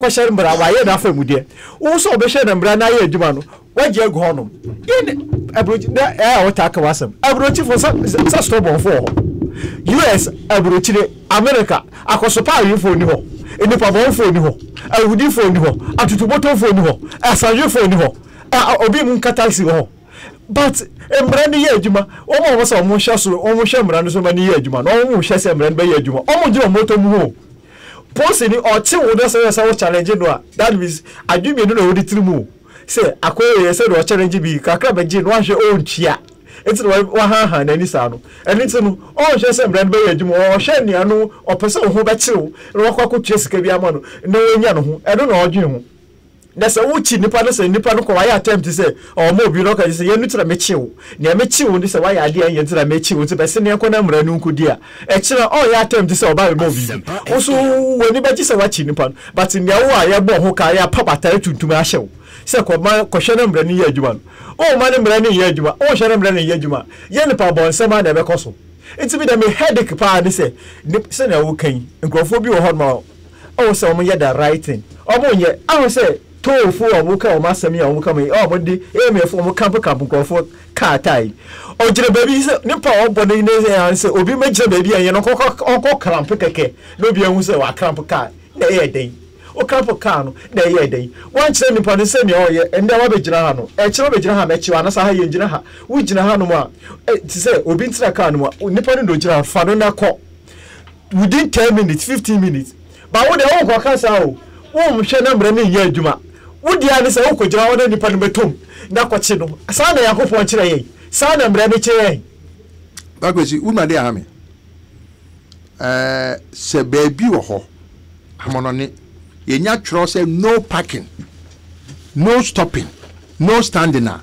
bɛhyɛ mbra wa yɛ na afa mu de wo so bɛhyɛ na mbra na yɛ adwuma no waje egu hono in abrochi na wotaka wasam abrochi for sa stubborn for US abrochi ne America akosopa yifo ni ho enipa bon fo ni ho awudi fo ni ho atutuboto fo ni ho asanwe fo ni ho obi mu nkataxi ho but mbra ni ye adwuma omo so omo hye so omo hye mbra no so ma ni ye adwuma no omo hye se mbra no be ye adwuma omo gye moto mu ho posi ni oti wo do se wo challenge no a that means adwumi no na wo di trimu say akoye say do challenge bi kakra beji no ahwe o ntia enti wa ha na ni sa no enti no o hwe se mbra no be ye adwuma o hwe nia no o pese ho be kyew no wakwa tua sika bi ama no no enya no ho eno na odwen ho na se uchi nipa no se nipa no kwa ya attempt say o mo obi no ka say ye nutira me kyew ne me kyew ni se wa ya ade an ye nutira me kyew nti be se ne ko na mbra no nkodi a e kira o ya attempt say o ba me obi o so woni ba ji se wa chi nipa no but ne wo a ye bo ho ka ya pa batare tuntum a hyew se ko ma ko hwe na mbra ni ye adwuma no o ma ne mbra ni ye adwuma o hwe na mbra ni ye adwuma ye nipa bon se ma na be koso enti bi da me headache pa ni se na wo kan nkrofo bi wo ho ma o se o mo ye the right thing o mo ye a se tofu omuka o masemi omuka me o bodi e me fo omuka nkofo ka tai o jire baby se nipa o bodi ne se obi me jire baby an ye no kokko cramp keke no bi ehun se wa cramp ka na ye den o cramp ka no na ye den wan kire nipa ne se ne o ye ende wa be jira ha no e kire be jira ha me chiwa na sa ha ye jira ha wo jira ha no mu a ti se obi ntira ka no mu nipa no do jira fa no na ko within 10 minutes 15 minutes ba wo de o ko ka sa o wo mhwe na mbra ne ye adwuma wodi ani se wokojira wona nipa no betom na kwachi no sa na yakofo kire ye sa na mbra ne kire ye bagwesi una de ahame se baby wo ho amono ne yenya twro se no parking no stopping no standing na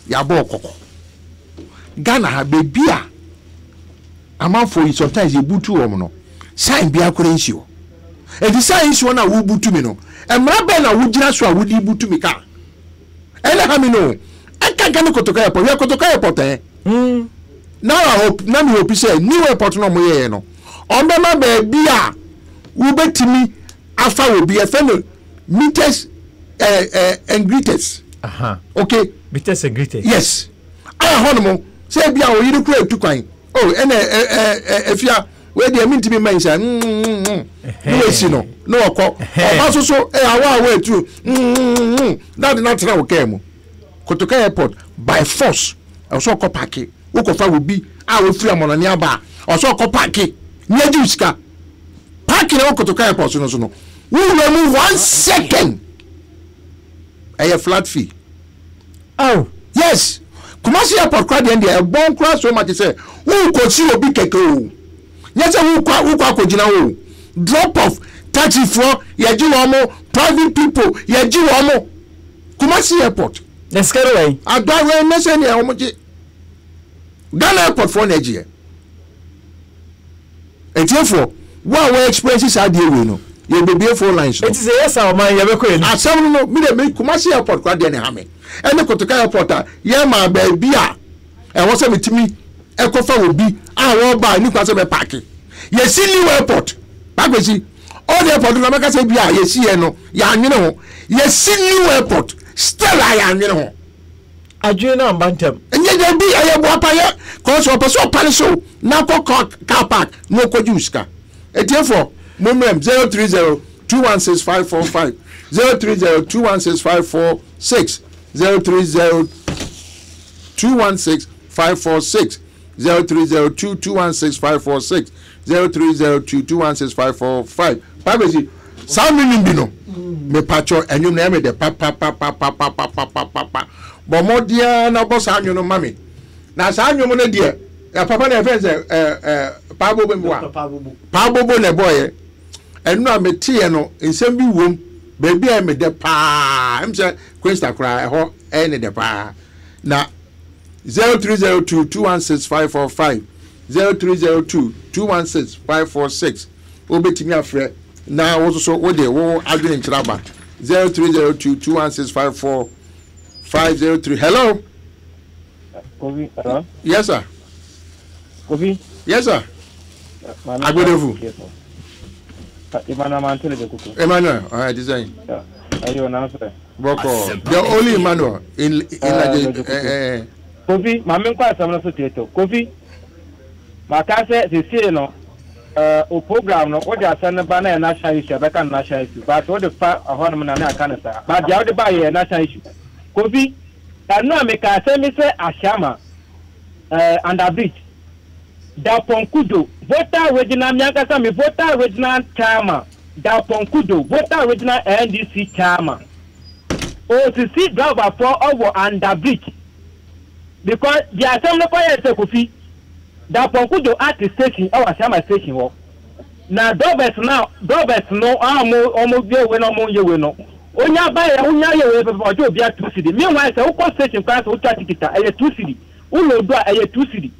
ya bo kokko Ghana ha baby a amafo yi sometimes you butu wo no sign bi akore nshio e di sign nshio na wo butu mi no emra be na wujira so a wudi butu mi ka ele ha mi no aka gani kotoka airport ya kotoka airport now I hope na mi hope say new airport no mo ye no on be ma be bia wo betimi afa wo bi efeno meters and greeters okay meters and greeters yes I honomo say bia o yiri kura etu kwan oh ene efia we dey mean to be mention no see no okọ oba so awa etu that not na wo kemu kotoka airport by force also ko park wo ko fa wo bi a wo free amono ni aba also ko park ni aji usika park na kotoka airport so no we will move 1 second a flat fee oh yes Kumasi airport crowd and the bon cross so much say who ko si obi keke o yes who kwa ko jina o drop off taxi for yeji wo mo private people yeji wo mo Kumasi airport let's get away adwa me say ne o mo je Ghana airport for Nigeria etiefo we expenses are dey we no ye be four lines no it is a yes our man ye be ko eni asem no me dey make Kumasi airport crowd and ha me ene kotoka airport a ye ma ba bia e wo se metimi e ko fa obi a wo ba ni kwa se be park ye si new airport bagwesi all the airport na maka se bia ye si ye no ya anwene ho ye si new airport still ya anwene ho adwene na mbantem enye de bi aye bo apaye ko so person pale so na ko car park no ko juska etiefo moment 030216545 030216546 030216546 03022165546 03022165545 Pabezi some meaning bi no me pacho enyum na me de pa bo modia na boss anyu no mami na sa anyu no de ya papa na fe se pabobo mwa pabobo le boy enu a metie no ensem bi wom baby I me de pa em se Queensta cry ho any de pa na 0302216545 0302216546 obetimi afre na wo so wo de wo adwene nchiraba 030221654503 hello Kofi hello yes sir Kofi yes sir agbedefu Emmanuel, all right, design. Ayo na answer. Boko. The only Emmanuel in Kofi, mama kwa asam na so tieto. Kofi. Maka se no o program no o ja san ba na national issue be kan national issue. But o de fa ahonum na aka na sa. But dia o de ba ye national issue. Kofi, anu ameka se mi se ashama under bridge. Da Ponkudo, voter original Miankasa mi voter original chairman. Da Ponkudo, voter original NDC chairman. OCC driver for over under bridge. Because the assembly fire is a coffee. Da Ponkudo at the station, our chairman station work. Now, Dobes no, almost there when I'm on your window. Onya buy a unya ye for Joe be a 2 city. Meanwhile, the station class will touch it a 2 city. Uno do a 2 city.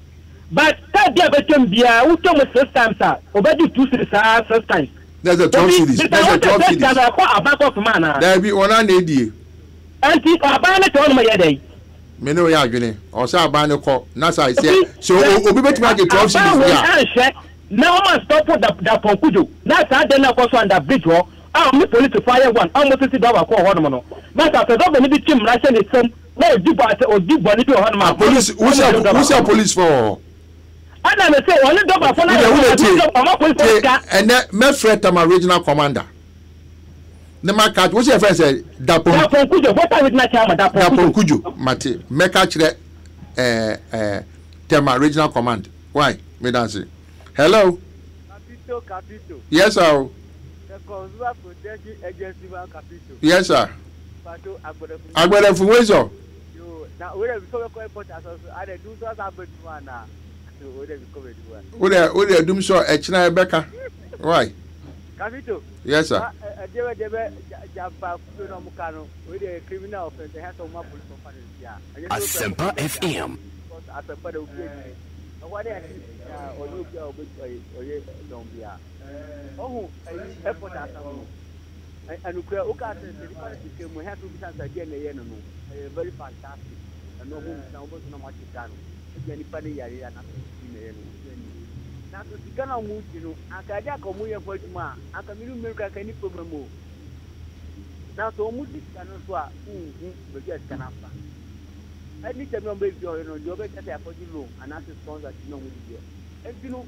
But that dia betem bia we come first time sir obedi 2 cities first time there's a 12 cities there be one and edie anti abane to no ye dey me no ya adwene o say abane ko na say so obi betima get 12 cities bia now man stop the Ponkudo na say dey na go so under bridge ho me police to fire one almost see that ko ho no but after that be team ration the same na odibo ni bi ho no police who's your police for Ana me say only double for na and me threat am regional commander. The market what's your friend say Daponkujo what are with na chairman Daponkujo mate me catch the tema regional command. Why? Me dance. Hello. Capito. Yes sir. The Consular Protection Agency one Capito. Yes sir. Pato Agbere fu we so. Yo na we be so call report as I do so happen to na. Who there doom so a china Becca? Why? Capito. Yes, sir. Criminal offense, they have to police offense. Asempa FM. As a part of what I or you don't be. Oh, airport and we have to be again, very fantastic. And no one no much done. Anybody now to Ghana move, you know, I can't come here for tomorrow. I can make any problem. Now, so much cannot but just can happen. I need to know baby, you know, you're better for you long and ask the sponsor that you know with you. And you know,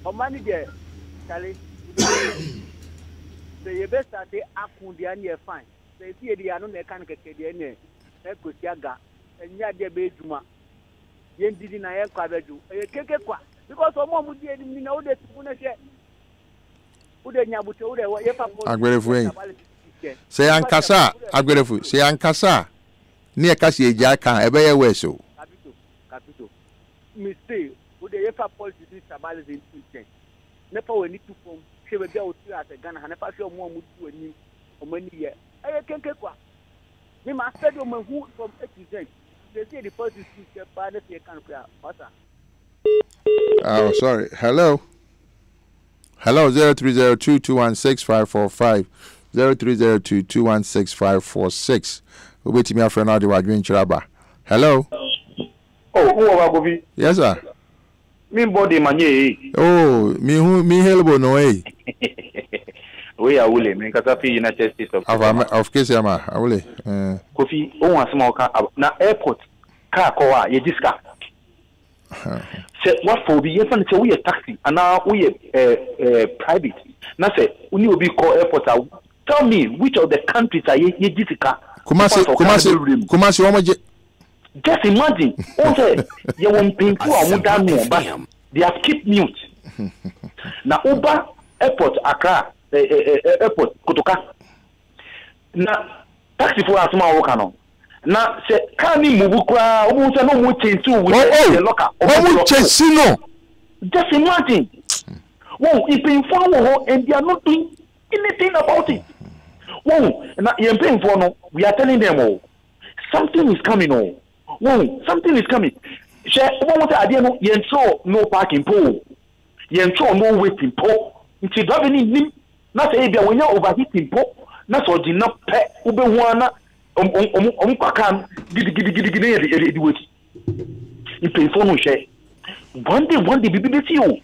a manager, Charlie, say your best at the Akundi fine. They see the unknown mechanic at the end, Ekusiaga, and Yadia Beduma. Yen did na yen kwa bedu e keke kwa because omo mu die ni na wo de tupu na hye wo de nyabuche wo de ye papo agberefu en say ankasa agberefu say ankasa ni e ka se eja kan e be ye weso capito mistake wo de ye papo di stabilize in intent ne pa we ni tupom hwe be bia wo tu ate Ghana ha ne pa hwe omo mu tu ani omo ni ye e keke kwa ni ma said o ma hu from A to Z. The policy oh, sorry. Hello. 0302216545. 0302216546. Wait me for now. Hello. Oh, yes, sir. Me body manye. Oh, me helbo no eh. We are willing. Me kasa fi United States of course, yama. Awule. Kofi, o wan small car na airport car ko wa ye diska. Se what for be ye fan se we taxi and now we private. Na say uni obi call airport. Tell me which of the countries are ye diska. Kumasi wo je. Just imagine. O say ye won pinku amuda no but they have kept mute. Na Uber airport Accra airport Kotoka. Na taxi for asuma wo kano. Na se can ni move kwa omo se no mo change with the locker. Omo change no. Just imagine. Whoa, if in for and they are not doing anything about it. Whoa, na you paying for no. We are telling them oh, something is coming oh. Whoa, something is coming. She omo se ade no yen so no parking pole. Yen so no waiting pole. Nti driving in na say bia when you overheating pole. Na so di na pe ube hu ana kwaka gidi edi weti in pay for no share one day bibi see you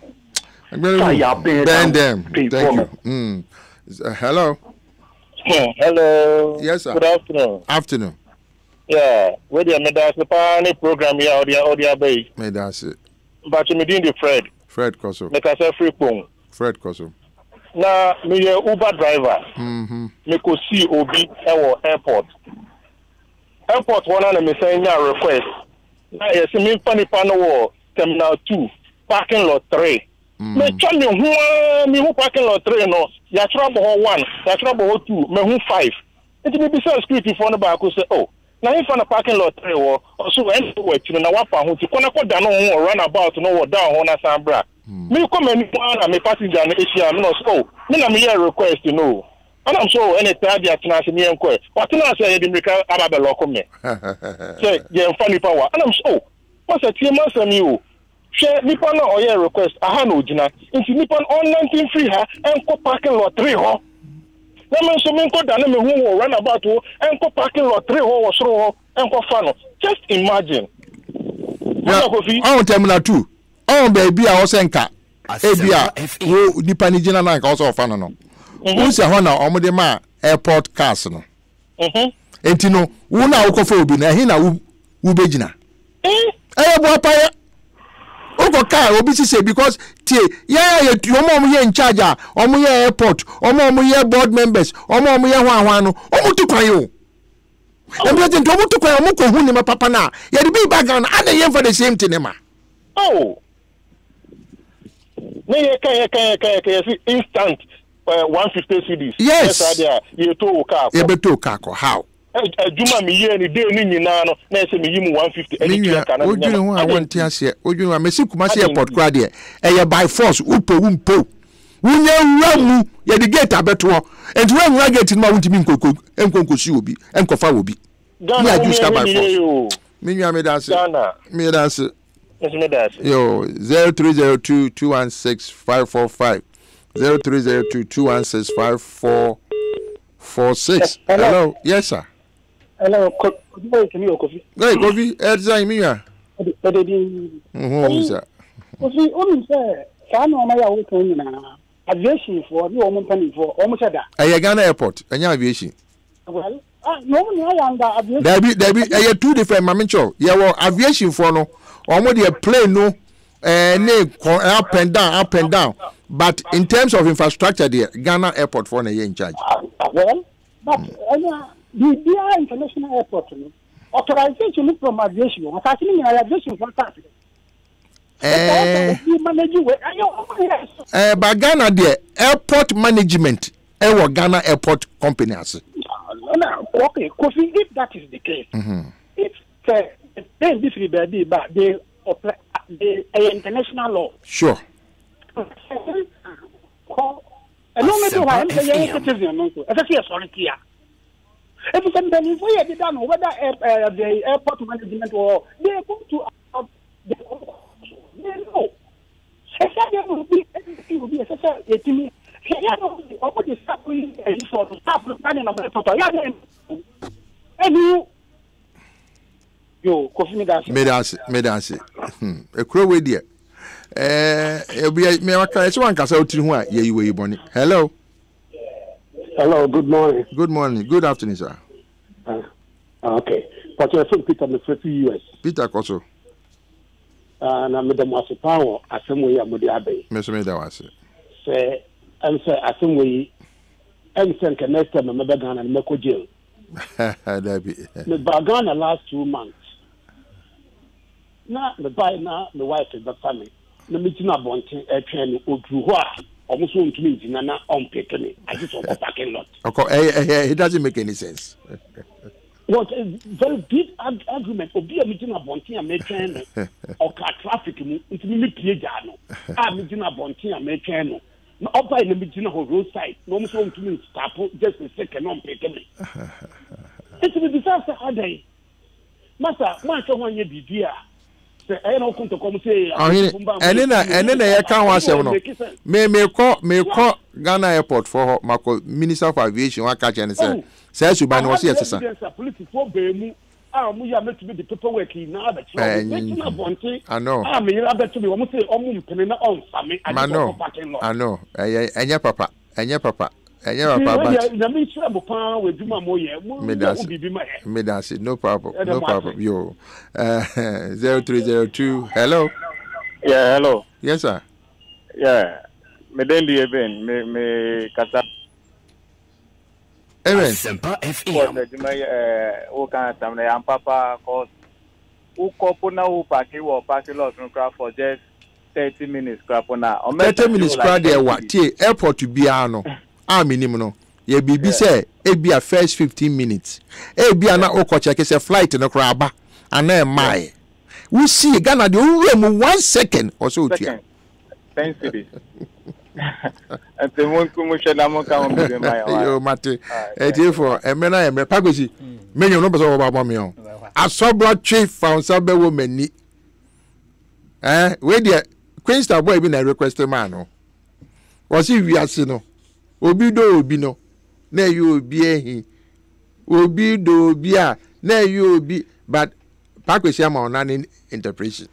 Bend them. Thank you. Hello. Hello. Yes, sir. Good afternoon. Afternoon. Yeah, where the Medas program here or the bay. Medas. But you mean the Fred. Fred Koso. Like I said, free phone. Fred Koso. Now, me Uber driver. Me could see Obi airport. Airport one and me saying a request. Now yes, me funny panel terminal 2, parking lot 3. Me tell me who parking lot 3 no. Ya trouble 1, ya trouble 2, me who 5. It may be so security for the back who say, oh, now if on a parking lot 3 or so anyway, you know what who to connect down or run about no down on a sambra. Me come and I'm a passenger in Asia, no so. Me na me request you know. And I'm sure any third year to me and quest. What can I say? You can have a local me. Say, yeah, funny power. And I'm sure. What's a 3 months and you? Share Nippon or your request. I have no dinner. Into Nippon on 19 free her and co parking lot 3 ho. No man so me go down me who run about to and co parking lot 3 ho or so and co funnel. Just imagine. On terminal 2. Oh, baby, I was saying, Abia, Nippon Jina Nank also fan no. Who's a honor or Modema airport castle? And you know, una ukofo na hina ubejina. Boy, Oko car obi say because tie omo ye in charge omo ye airport omo ye board members omo ye hwan no omo to kwan yo. And president omo to kwan omo ko hu ni ma papa na ye dey be background and dey for the same thing ma. Oh. Me can instant 150 CDs. Yes. You to car. You beto car how? Juma mi ye ni day ni nyina no na say me yimu 150 any car na. Oju no I want to say oju no mesi Kumasi airport kra de e by force upo wumpo. Wunya wuramu ye the gate abeto and when we get ma wuntimi nkonkosi obi enkofa obi. Ghana just by force. Me nwa me dance. Ghana. Me dance. Yes me dance. Yo 0302216545 0302216546. Hello. Yes sir. Hello, Kofi. Hey, Kofi, Edzai Mia. Sir. Kofi, only say, Sana na ya wuto na aviation for the woman penny for almost that. Ghana airport, and aviation. Well, no, I am the aviation. There be two different mamincho. Yeah, well, aviation for no, almost a plane no, up and down. But in terms of infrastructure, the Ghana airport for a year in charge. Well, but the international airport, authorization from aviation, what's happening in aviation for that? But Ghana, the airport management, Ghana airport company. Okay, because if that is the case, if then this will be, but they international law. Sure. And no matter why I'm saying citizen, sorry, here. If it's we done whether the airport management or they are going to they know. Everything will be a team. Yo, Kofi Medasi. A crow with you. Hello. Hello, good morning. Good morning. Good afternoon, sir. Okay. But you're from Peter, the US. Peter Koso. And I'm the Master Power, Assembly of the Abbey. Mr. Medawasi. Say, I'm say, Assembly, I'm saying, next time I'm a gun and Meko jail. The Bagana last 2 months. Now, the buy now, the wife is the family. The meeting of one train or almost won't mean Nana on picking. I just want a parking lot. Okay, it doesn't make any sense. What a very big argument of be a meeting of one thing and make train or car traffic into me Piano. I'm meeting of one thing and make train. Up by the meeting of roadside, no one to me stop just a second on picking me. It's a disaster all day. Master, once someone you be dear. And then I can't watch me call Ghana airport for Mako Minister of Aviation. What catch and say, says you by no see, sir. muya metu be the paperwork na abetro me na bonte I know me ira betu be wo say omu mpene na onfa me I know enya papa but na me sure bo pa we duma moye me that's it no problem yo 0302 hello yeah hello yes sir yeah me den di even me kata Asempa FM. O kan tam na papa cause u kopo na u party lot for just 30 minutes crap na 30 minutes crowd there what airport to be no minimum no ye bibi say e be a first 15 minutes e be na o ko check say flight no craba ana mai we see Ghana the room 1 second or so tia thanks to ante mon kumusha na mon ka mo be mai yo mate e for emena eme pagosi menyo no beso baba me o asobra chief found sabe wo mani we there Queen Star boy be na request man no was he wiase no obi do obi no na you obi ehi obi do obi a na you obi but pagosi am on an interpretation